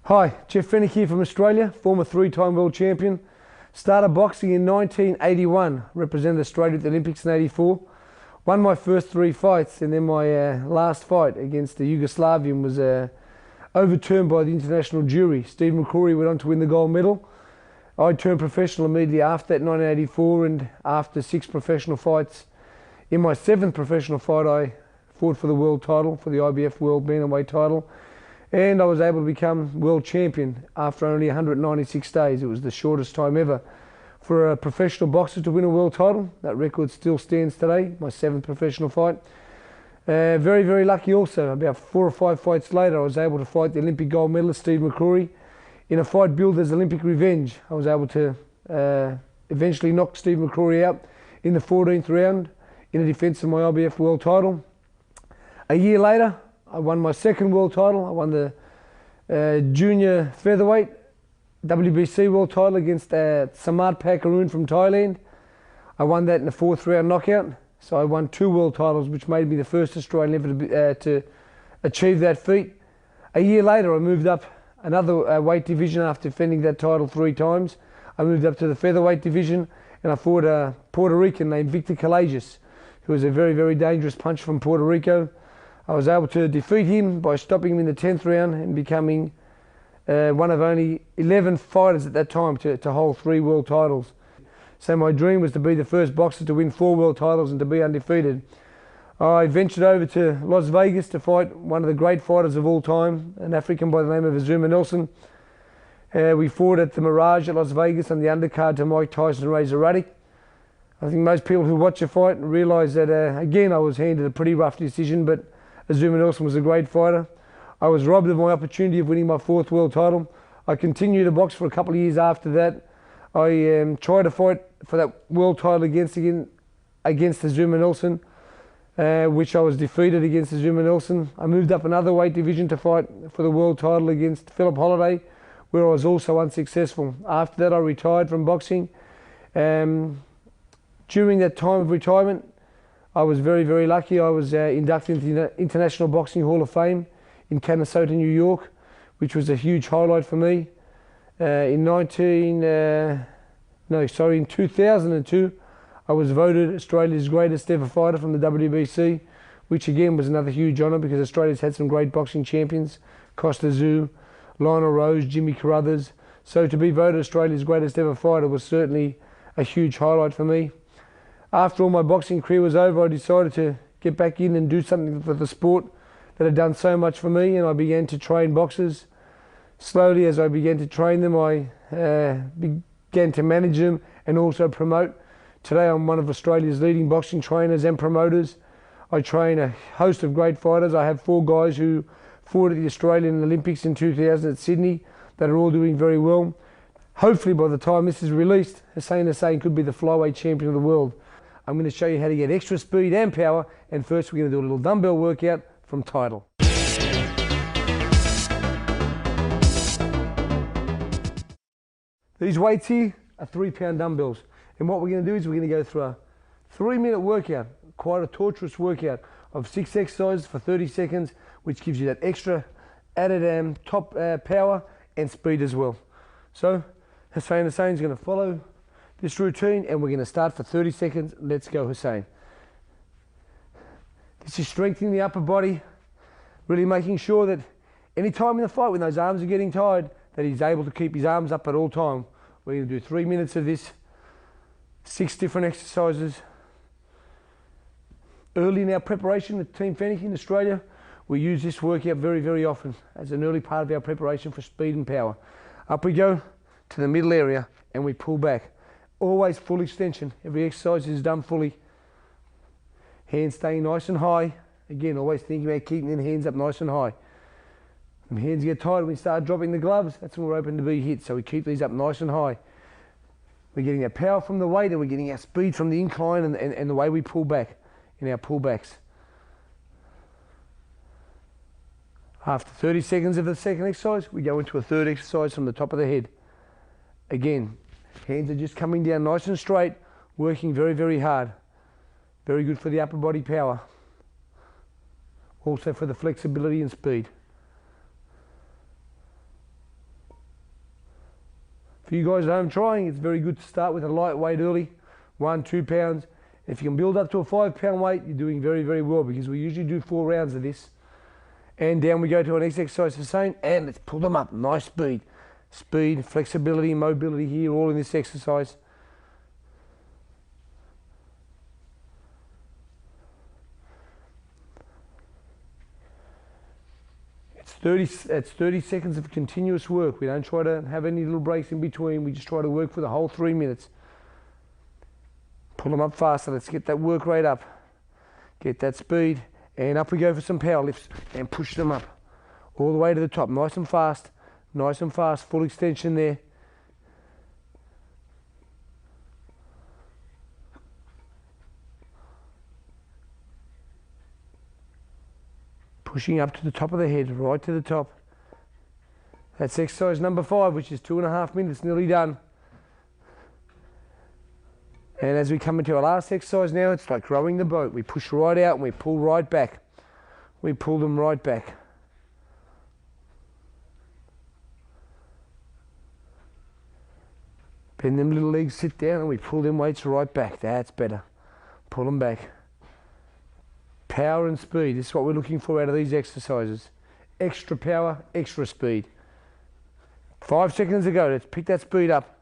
Hi, Jeff Fennick here from Australia, former three-time world champion. Started boxing in 1981, represented Australia at the Olympics in 84. Won my first three fights, and then my last fight against the Yugoslavian was overturned by the international jury. Steve McCrory went on to win the gold medal. I turned professional immediately after that in 1984, and after 6 professional fights, in my 7th professional fight I fought for the world title, for the IBF World Bantamweight title. And I was able to become world champion after only 196 days. It was the shortest time ever for a professional boxer to win a world title. That record still stands today, my 7th professional fight. Very, very lucky also. About 4 or 5 fights later, I was able to fight the Olympic gold medalist, Steve McCrory, in a fight billed as Olympic revenge. I was able to eventually knock Steve McCrory out in the 14th round in a defence of my IBF world title. A year later, I won my 2nd world title. I won the junior featherweight WBC world title against Samad Pakaroon from Thailand. I won that in the 4th round knockout. So I won 2 world titles, which made me the first Australian ever to achieve that feat. A year later, I moved up another weight division after defending that title 3 times. I moved up to the featherweight division, and I fought a Puerto Rican named Victor Callejas, who was a very, very dangerous puncher from Puerto Rico. I was able to defeat him by stopping him in the 10th round and becoming one of only 11 fighters at that time to hold 3 world titles. So my dream was to be the first boxer to win 4 world titles and to be undefeated. I ventured over to Las Vegas to fight one of the great fighters of all time, an African by the name of Azuma Nelson. We fought at the Mirage at Las Vegas on the undercard to Mike Tyson and Razor Ruddock. I think most people who watch the fight realise that, again, I was handed a pretty rough decision, but Azuma Nelson was a great fighter. I was robbed of my opportunity of winning my 4th world title. I continued to box for a couple of years after that. I tried to fight for that world title against Azuma Nelson, which I was defeated against Azuma Nelson. I moved up another weight division to fight for the world title against Philip Holliday, where I was also unsuccessful. After that, I retired from boxing. During that time of retirement, I was very, very lucky. I was inducted into the International Boxing Hall of Fame in Canastota, New York, which was a huge highlight for me. In 2002, I was voted Australia's greatest ever fighter from the WBC, which again was another huge honour because Australia's had some great boxing champions, Costa Zoo, Lionel Rose, Jimmy Carruthers. So to be voted Australia's greatest ever fighter was certainly a huge highlight for me. After all my boxing career was over, I decided to get back in and do something for the sport that had done so much for me, and I began to train boxers. Slowly, as I began to train them, I began to manage them and also promote. Today, I'm one of Australia's leading boxing trainers and promoters. I train a host of great fighters. I have 4 guys who fought at the Australian Olympics in 2000 at Sydney that are all doing very well. Hopefully, by the time this is released, Hussein could be the flyweight champion of the world. I'm going to show you how to get extra speed and power, and first we're going to do a little dumbbell workout from Tidal. These weights here are 3-pound dumbbells, and what we're going to do is we're going to go through a 3-minute workout, quite a torturous workout of 6 exercises for 30 seconds, which gives you that extra added top power and speed as well. So Hussein's going to follow this routine, and we're going to start for 30 seconds. Let's go, Hussein. This is strengthening the upper body, really making sure that any time in the fight when those arms are getting tired, that he's able to keep his arms up at all time. We're going to do 3 minutes of this, 6 different exercises. Early in our preparation with Team Fennick in Australia, we use this workout very, very often as an early part of our preparation for speed and power. Up we go to the middle area and we pull back. Always full extension. Every exercise is done fully. Hands staying nice and high. Again, always thinking about keeping the hands up nice and high. When hands get tired, when we start dropping the gloves, that's when we're open to be hit. So we keep these up nice and high. We're getting our power from the weight and we're getting our speed from the incline and the way we pull back in our pullbacks. After 30 seconds of the second exercise, we go into a third exercise from the top of the head. Again, hands are just coming down nice and straight, working very, very hard. Very good for the upper body power. Also for the flexibility and speed. For you guys at home trying, it's very good to start with a light weight early, 1, 2 pounds. If you can build up to a 5 pound weight, you're doing very, very well, because we usually do 4 rounds of this. And down we go to our next exercise the same, and let's pull them up. Nice speed. Speed, flexibility, mobility here, all in this exercise. It's 30 seconds of continuous work. We don't try to have any little breaks in between. We just try to work for the whole 3 minutes. Pull them up faster. Let's get that work rate up. Get that speed. And up we go for some power lifts. And push them up. All the way to the top. Nice and fast. Nice and fast. Full extension there. Pushing up to the top of the head, right to the top. That's exercise number 5, which is 2.5 minutes, nearly done. And as we come into our last exercise now, it's like rowing the boat. We push right out and we pull right back. We pull them right back. Bend them little legs, sit down, and we pull them weights right back. That's better. Pull them back. Power and speed, this is what we're looking for out of these exercises. Extra power, extra speed. 5 seconds ago, let's pick that speed up.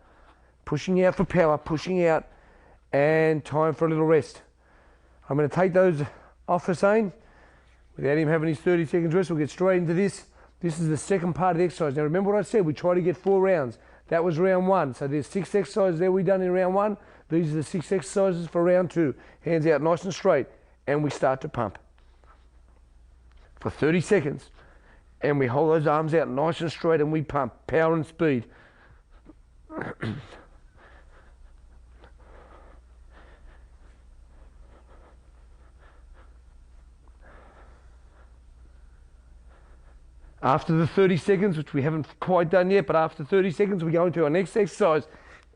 Pushing out for power, pushing out, and time for a little rest. I'm going to take those off Hussein. Without him having his 30 seconds rest, we'll get straight into this. This is the second part of the exercise. Now remember what I said, we try to get 4 rounds. That was round 1. So there's 6 exercises there we done in round 1. These are the 6 exercises for round 2. Hands out nice and straight. And we start to pump for 30 seconds, and we hold those arms out nice and straight, and we pump. Power and speed. After the 30 seconds, which we haven't quite done yet, but after 30 seconds we go into our next exercise,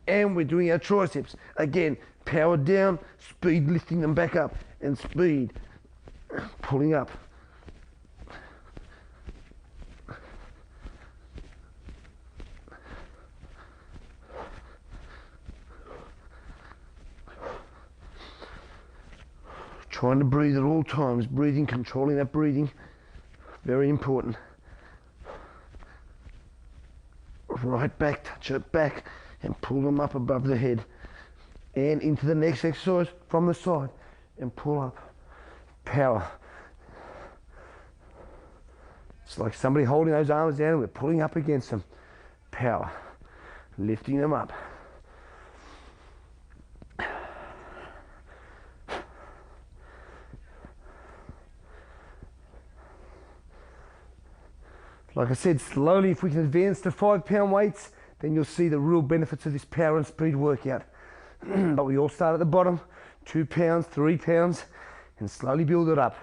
and we're doing our triceps. Again, power down, speed lifting them back up, and speed pulling up. Trying to breathe at all times, breathing, controlling that breathing, very important. Right back, touch it back, and pull them up above the head. And into the next exercise from the side, and pull up. Power. It's like somebody holding those arms down and we're pulling up against them. Power. Lifting them up. Like I said, slowly, if we can advance to 5 pound weights, then you'll see the real benefits of this power and speed workout. But we all start at the bottom, 2 pounds, 3 pounds, and slowly build it up.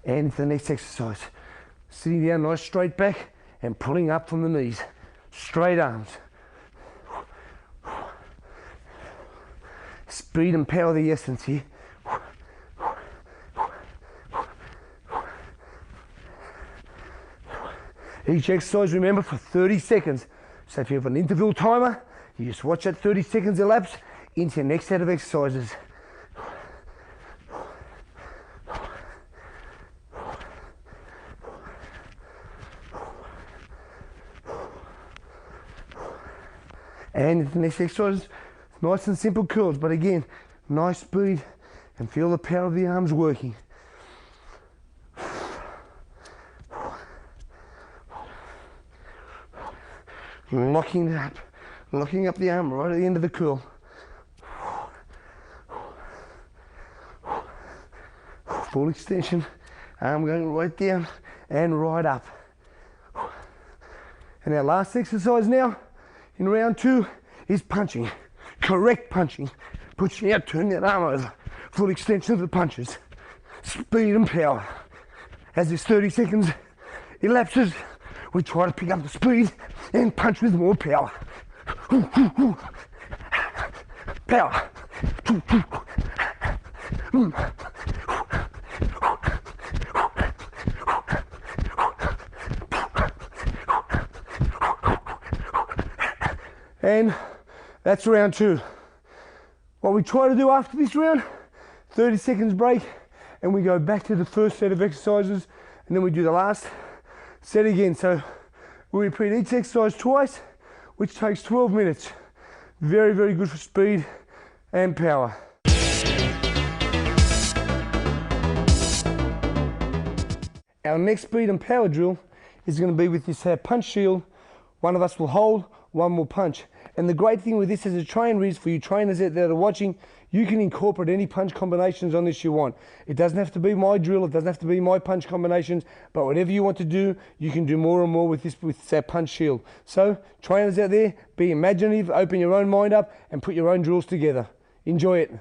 And into the next exercise. Sitting down nice straight back and pulling up from the knees. Straight arms. Speed and power the essence here. Each exercise, remember, for 30 seconds. So if you have an interval timer, you just watch that 30 seconds elapse into your next set of exercises. And the next exercise, nice and simple curls, but again, nice speed, and feel the power of the arms working. Locking up the arm right at the end of the curl. Full extension, arm going right down and right up. And our last exercise now, in round 2, is punching. Correct punching. Pushing out, turning that arm over. Full extension of the punches. Speed and power. As this 30 seconds elapses, we try to pick up the speed and punch with more power. Power. And that's round 2. What we try to do after this round, 30 seconds break, and we go back to the first set of exercises, and then we do the last set again. So we repeat each exercise twice, which takes 12 minutes. Very, very good for speed and power. Our next speed and power drill is going to be with this punch shield. One of us will hold, one will punch. And the great thing with this as a trainer is, for you trainers out there that are watching, you can incorporate any punch combinations on this you want. It doesn't have to be my drill, it doesn't have to be my punch combinations, but whatever you want to do, you can do more and more with this, with that punch shield. So trainers out there, be imaginative, open your own mind up and put your own drills together. Enjoy it.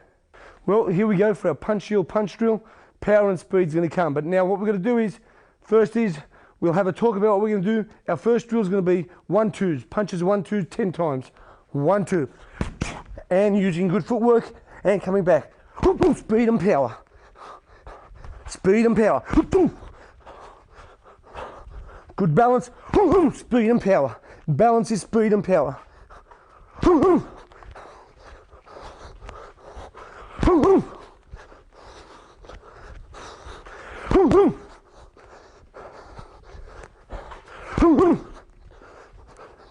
Well, here we go for our punch shield punch drill. Power and speed's going to come. But now what we're going to do is, first is, we'll have a talk about what we're going to do. Our first drill is going to be 1-2s, punches 1-2 10 times. 1-2, and using good footwork and coming back. Speed and power. Speed and power. Good balance. Speed and power. Balance is speed and power.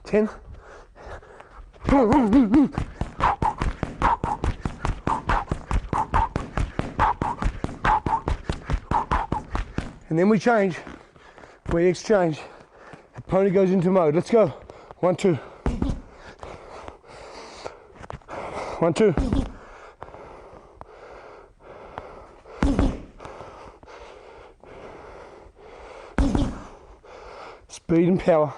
10. And then we change. We exchange. The pony goes into mode. Let's go. 1-2. 1-2. Speed and power.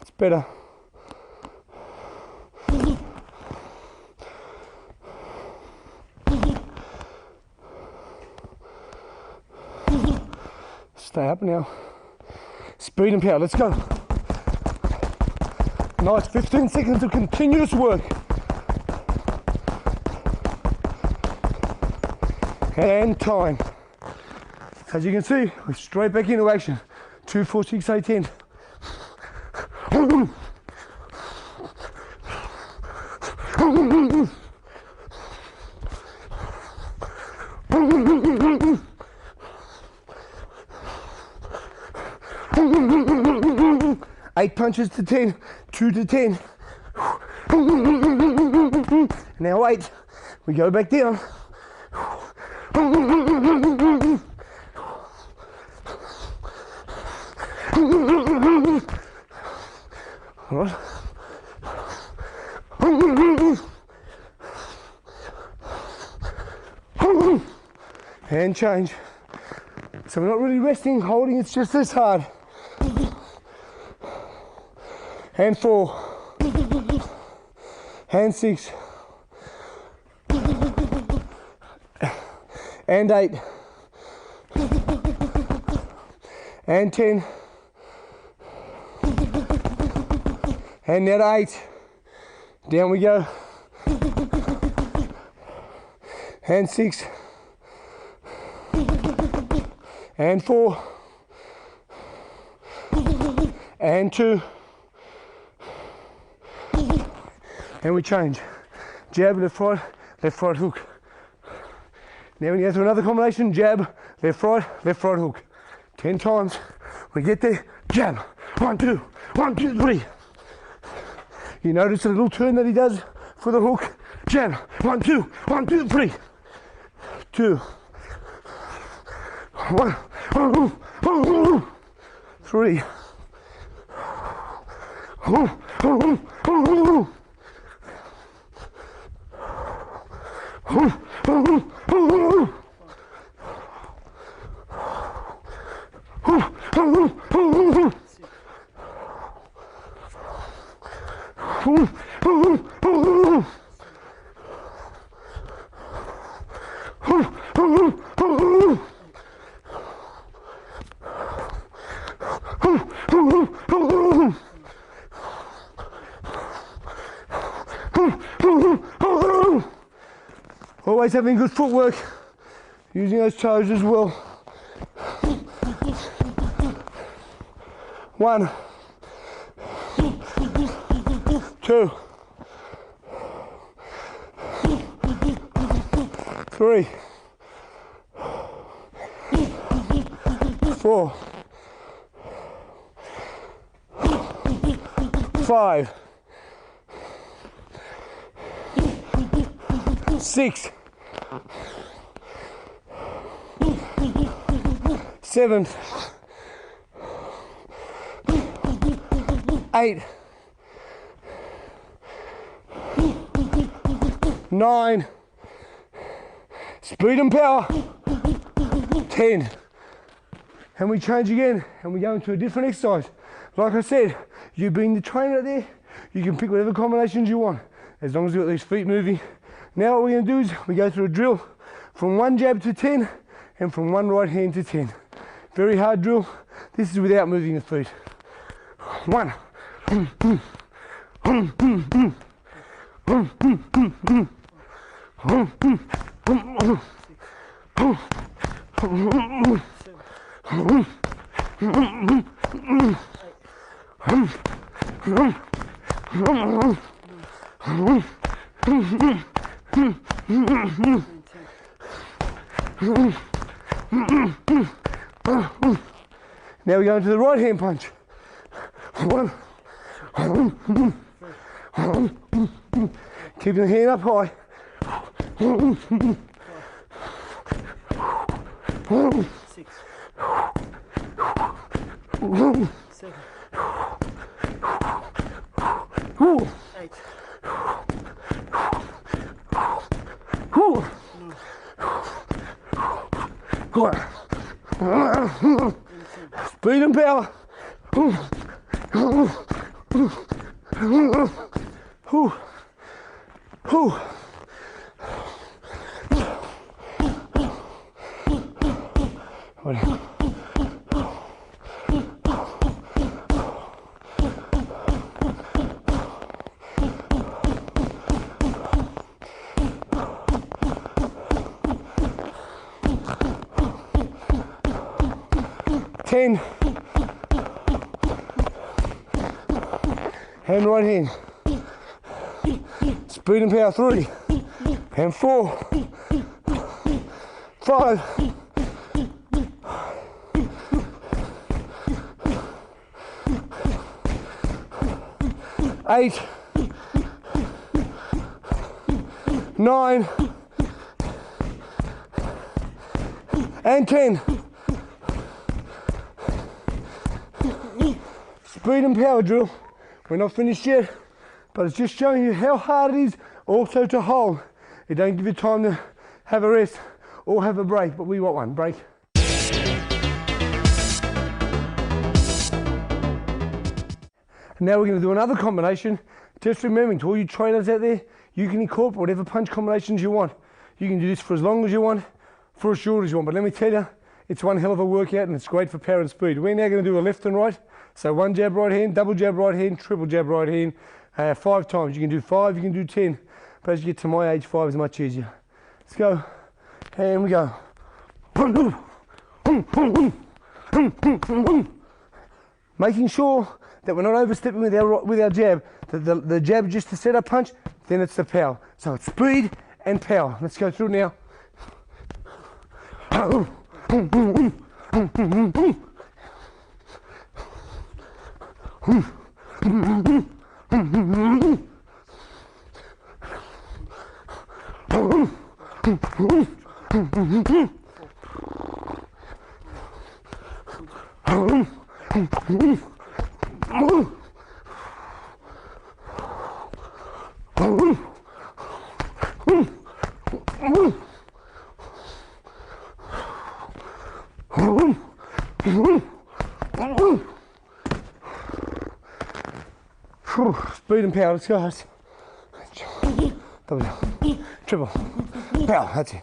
It's better. Stay up now. Speed and power, let's go. Nice, 15 seconds of continuous work. And time. As you can see, we're straight back into action. 2, 4, 6, 8, 10. 8 punches to 10, 2 to 10. Now 8, we go back down. All right. And change. So we're not really resting, holding, it's just this hard. And 4, and 6, and 8, and 10, and now 8, down we go, and 6, and 4, and 2, and we change. Jab, left, right hook. Now we go through another combination, jab, left, right hook. 10 times. We get there, jab, 1, 2, 1, 2, 3. You notice the little turn that he does for the hook. Jab, 1, 2, 1, 2, 3. 2. 1, 3. Always having good footwork, using those toes as well. 1, 2, 3, 4, 5, 6, 7, 8, 9, speed and power, 10. And we change again and we go into a different exercise. Like I said, you being the trainer there, you can pick whatever combinations you want, as long as you've got these feet moving. Now what we're gonna do is we go through a drill from 1 jab to 10 and from 1 right hand to 10. Very hard drill. This is without moving the feet. 1. 1. Now we go into the right hand punch. 1. Keeping the hand up high. 6, 7, 8, 9. Speed and power. Ten. And right hand. Speed and power. 3 and 4, 5, 8, 9, and 10. Speed and power drill. We're not finished yet, but it's just showing you how hard it is also to hold. It don't give you time to have a rest or have a break, but we want one break. And now we're going to do another combination. Just remembering to all you trainers out there, you can incorporate whatever punch combinations you want. You can do this for as long as you want, for as short as you want. But let me tell you, it's one hell of a workout and it's great for power and speed. We're now going to do a left and right. So 1 jab right hand, double jab right hand, triple jab right hand, 5 times. You can do 5, you can do 10. But as you get to my age, 5 is much easier. Let's go. And we go. Making sure that we're not overstepping with our jab. The jab just to set up punch, then it's the power. So it's speed and power. Let's go through now. Speed and power, let's go, guys. Double, triple, power, that's it.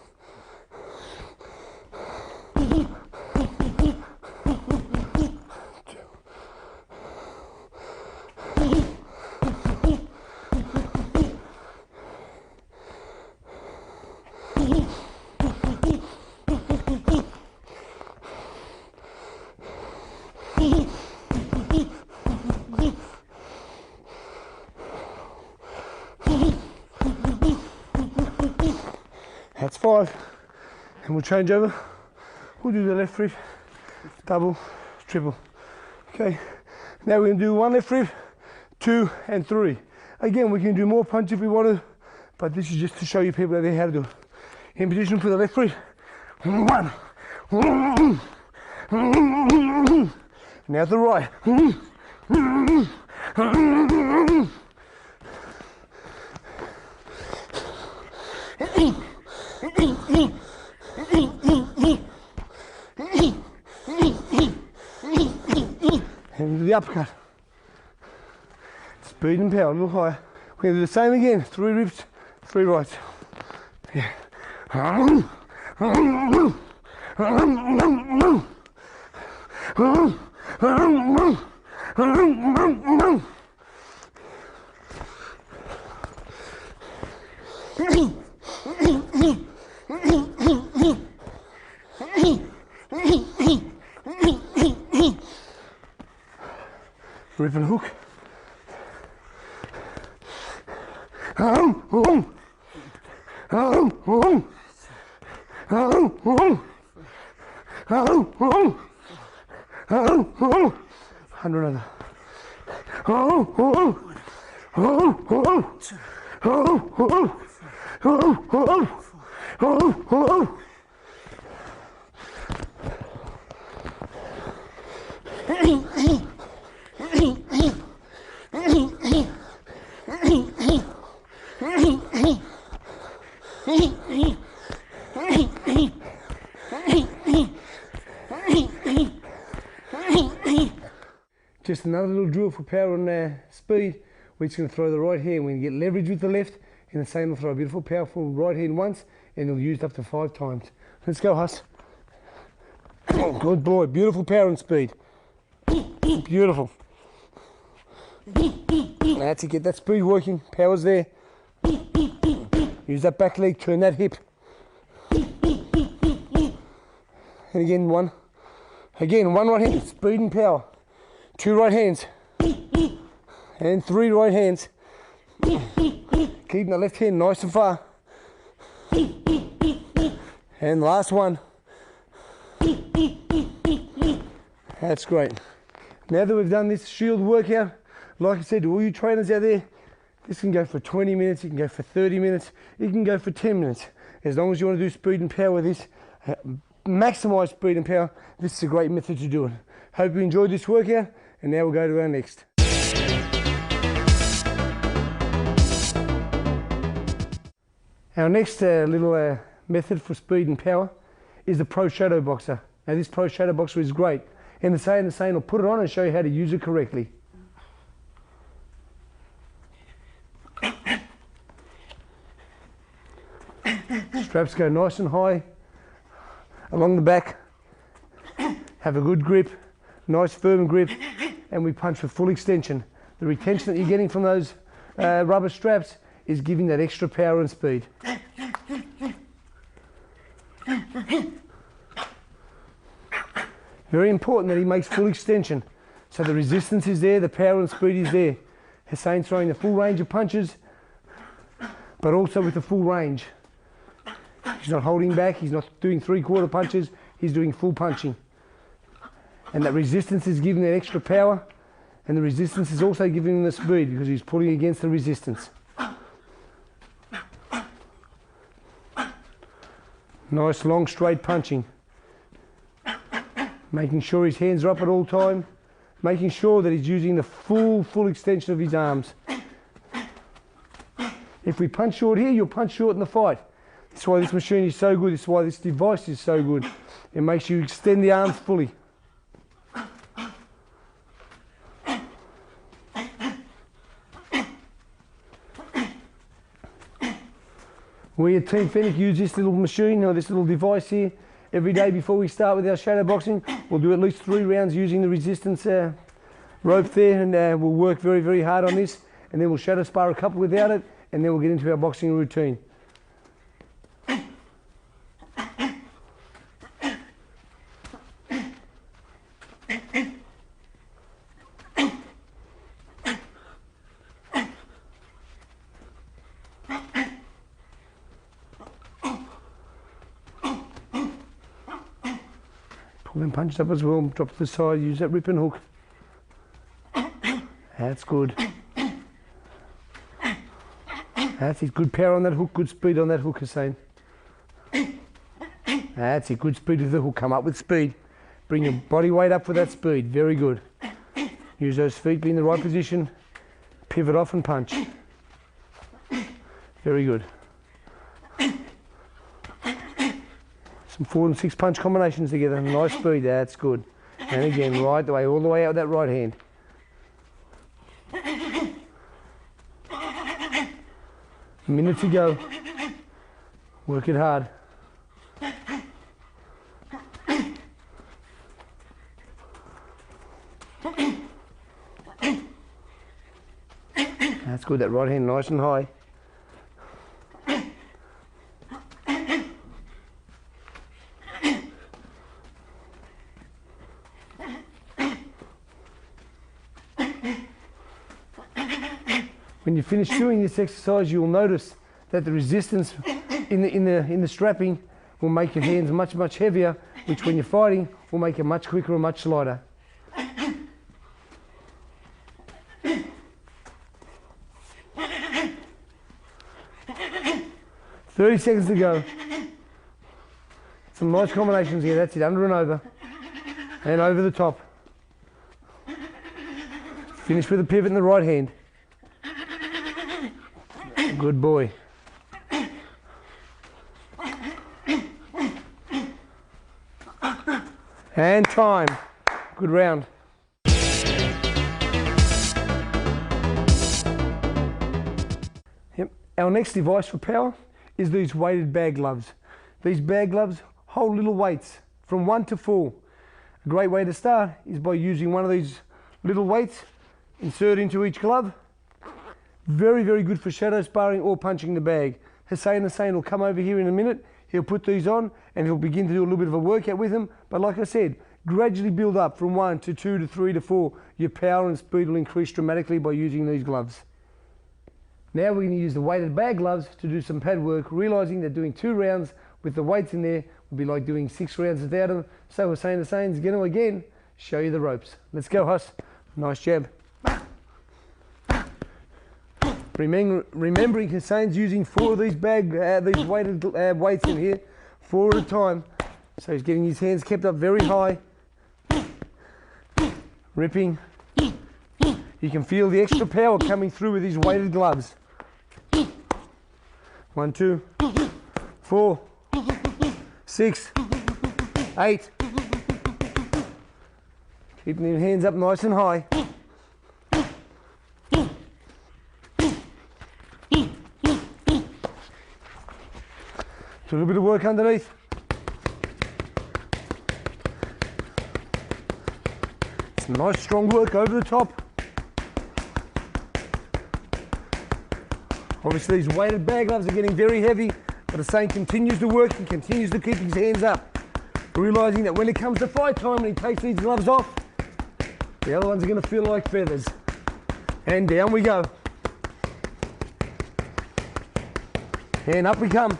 That's 5. And we'll change over. We'll do the left rip, double, triple. Okay, now we're going to do 1 left rip, 2 and 3. Again, we can do more punch if we want to, but this is just to show you people out there how to do it. In position for the left rip. 1. Now the right. And do the uppercut. Speed and power, a little higher. We're going to do the same again. 3 rips, 3 rights. Yeah. Rip and hook. Another. Just another little drill for power and speed. We're just going to throw the right hand. We're going to get leverage with the left, and the same will throw a beautiful, powerful right hand once, and it'll use it up to 5 times. Let's go, Huss. Good boy. Beautiful power and speed. Beautiful. That's it. Get that speed working. Power's there. Use that back leg. Turn that hip. And again, 1. Again, 1 right hand. Speed and power. 2 right hands. And 3 right hands. Keeping the left hand nice and far. And last 1. That's great. Now that we've done this shield workout, like I said to all you trainers out there, this can go for 20 minutes, you can go for 30 minutes, you can go for 10 minutes. As long as you want to do speed and power with this, maximize speed and power, this is a great method to do it. Hope you enjoyed this workout, and now we'll go to our next. Our next little method for speed and power is the Pro Shadow Boxer. Now this Pro Shadow Boxer is great. In the same, I'll put it on and show you how to use it correctly. Straps go nice and high along the back. Have a good grip, nice firm grip, and we punch with full extension. The retention that you're getting from those rubber straps is giving that extra power and speed. Very important that he makes full extension. So the resistance is there, the power and speed is there. Hussein's throwing the full range of punches, but also with the full range. He's not holding back, he's not doing 3/4 punches, he's doing full punching. And that resistance is giving that extra power, and the resistance is also giving him the speed because he's pulling against the resistance. Nice long straight punching. Making sure his hands are up at all time, making sure that he's using the full extension of his arms. If we punch short here, you'll punch short in the fight. That's why this machine is so good, that's why this device is so good. It makes you extend the arms fully. We at Team Fennec use this little machine, or this little device here, every day before we start with our shadow boxing. We'll do at least 3 rounds using the resistance rope there, and we'll work very hard on this, and then we'll shadow spar a couple without it, and then we'll get into our boxing routine. Pull them punches up as well, drop to the side, use that rip and hook. That's good. That's it, good power on that hook, good speed on that hook, Hussein. That's it, good speed with the hook, come up with speed. Bring your body weight up for that speed, very good. Use those feet, be in the right position, pivot off and punch. Very good. Some 4 and 6 punch combinations together, nice speed, that's good. And again, right the way, all the way out with that right hand. A minute to go. Work it hard. That's good, that right hand nice and high. When you finish doing this exercise, you'll notice that the resistance in the strapping will make your hands much heavier, which when you're fighting will make it much quicker and much lighter. 30 seconds to go. Some nice combinations here, that's it, under and over the top. Finish with a pivot in the right hand. Good boy. And time. Good round. Yep. Our next device for power is these weighted bag gloves. These bag gloves hold little weights from 1 to 4. A great way to start is by using one of these little weights, insert into each glove. Very good for shadow sparring or punching the bag. Hussein will come over here in a minute. He'll put these on and he'll begin to do a little bit of a workout with them. But like I said, gradually build up from 1 to 2 to 3 to 4. Your power and speed will increase dramatically by using these gloves. Now we're going to use the weighted bag gloves to do some pad work, realizing that doing 2 rounds with the weights in there will be like doing 6 rounds without them. So Hussein's going to again show you the ropes. Let's go, Huss. Nice jab. Remembering Hussein's using 4 of these these weighted weights in here, 4 at a time. So he's getting his hands kept up very high. Ripping. You can feel the extra power coming through with these weighted gloves. 1, 2, 4, 6, 8. Keeping your hands up nice and high. A little bit of work underneath. Some nice strong work over the top. Obviously these weighted bag gloves are getting very heavy, but Hussein continues to work and continues to keep his hands up, realizing that when it comes to fight time and he takes these gloves off, the other ones are going to feel like feathers. And down we go. And up we come.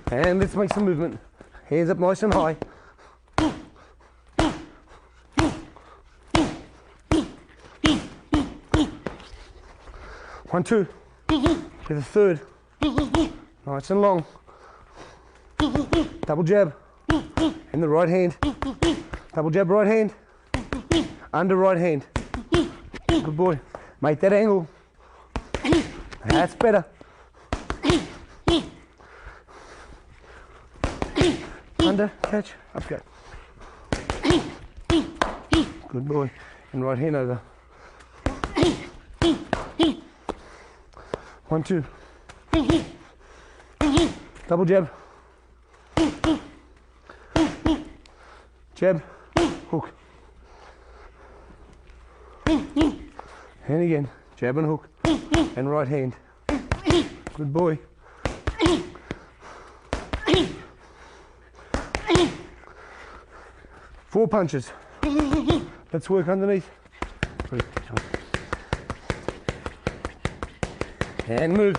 And let's make some movement. Hands up nice and high. 1, 2. With a third. Nice and long. Double jab. And the right hand. Double jab right hand. Under right hand. Good boy. Make that angle. That's better. Under, catch, up go. Good boy. And right hand over. 1, 2. Double jab. Jab, hook. And again, jab and hook. And right hand. Good boy. Four punches. Let's work underneath. And move.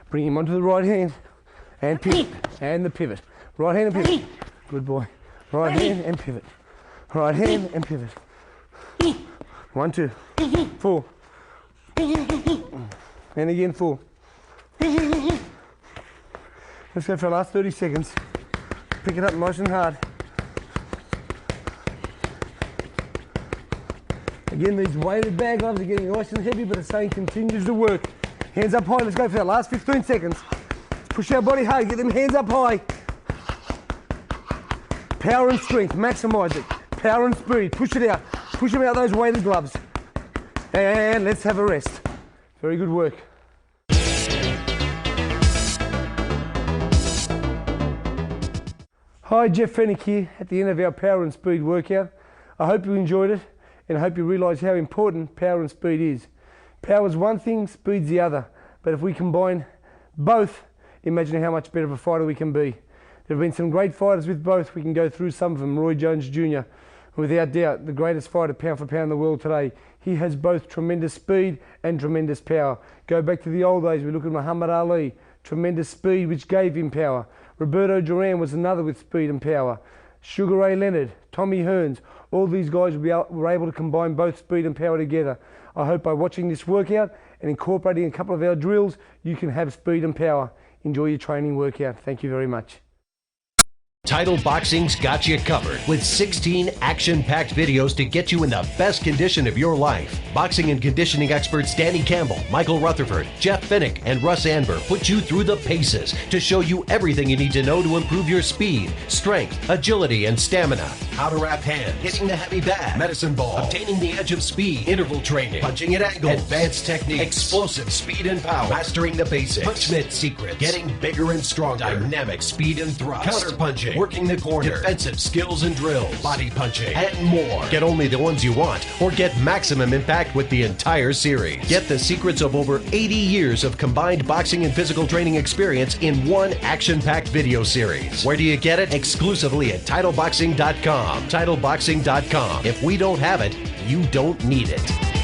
Bring him onto the right hand. And pivot. And the pivot. Right hand and pivot. Good boy. Right hand and pivot. Right hand and pivot. 1, 2, 4. And again, 4. Let's go for the last 30 seconds. Pick it up nice and hard. Again, these weighted bag gloves are getting nice and heavy, but it's saying continues to work. Hands up high. Let's go for the last 15 seconds. Push our body hard. Get them hands up high. Power and strength. Maximize it. Power and speed. Push it out. Push them out those weighted gloves. And let's have a rest. Very good work. Hi, Jeff Fennick here at the end of our power and speed workout. I hope you enjoyed it and I hope you realise how important power and speed is. Power is one thing, speed's the other. But if we combine both, imagine how much better of a fighter we can be. There have been some great fighters with both. We can go through some of them. Roy Jones Jr., without doubt, the greatest fighter pound for pound in the world today. He has both tremendous speed and tremendous power. Go back to the old days, we look at Muhammad Ali, tremendous speed which gave him power. Roberto Duran was another with speed and power. Sugar Ray Leonard, Tommy Hearns, all these guys were able to combine both speed and power together. I hope by watching this workout and incorporating a couple of our drills, you can have speed and power. Enjoy your training workout. Thank you very much. Title Boxing's got you covered with 16 action-packed videos to get you in the best condition of your life. Boxing and conditioning experts Danny Campbell, Michael Rutherford, Jeff Finnick, and Russ Anber put you through the paces to show you everything you need to know to improve your speed, strength, agility, and stamina. How to wrap hands, hitting the heavy bag, medicine ball, obtaining the edge of speed, interval training, punching at angles, advanced techniques, explosive speed and power, mastering the basics, punch mitt secrets, getting bigger and stronger, dynamic speed and thrust, counter punching, working the corner, defensive skills and drills, body punching, and more. Get only the ones you want, or get maximum impact with the entire series. Get the secrets of over 80 years of combined boxing and physical training experience in one action-packed video series. Where do you get it? Exclusively at TitleBoxing.com. TitleBoxing.com. If we don't have it, you don't need it.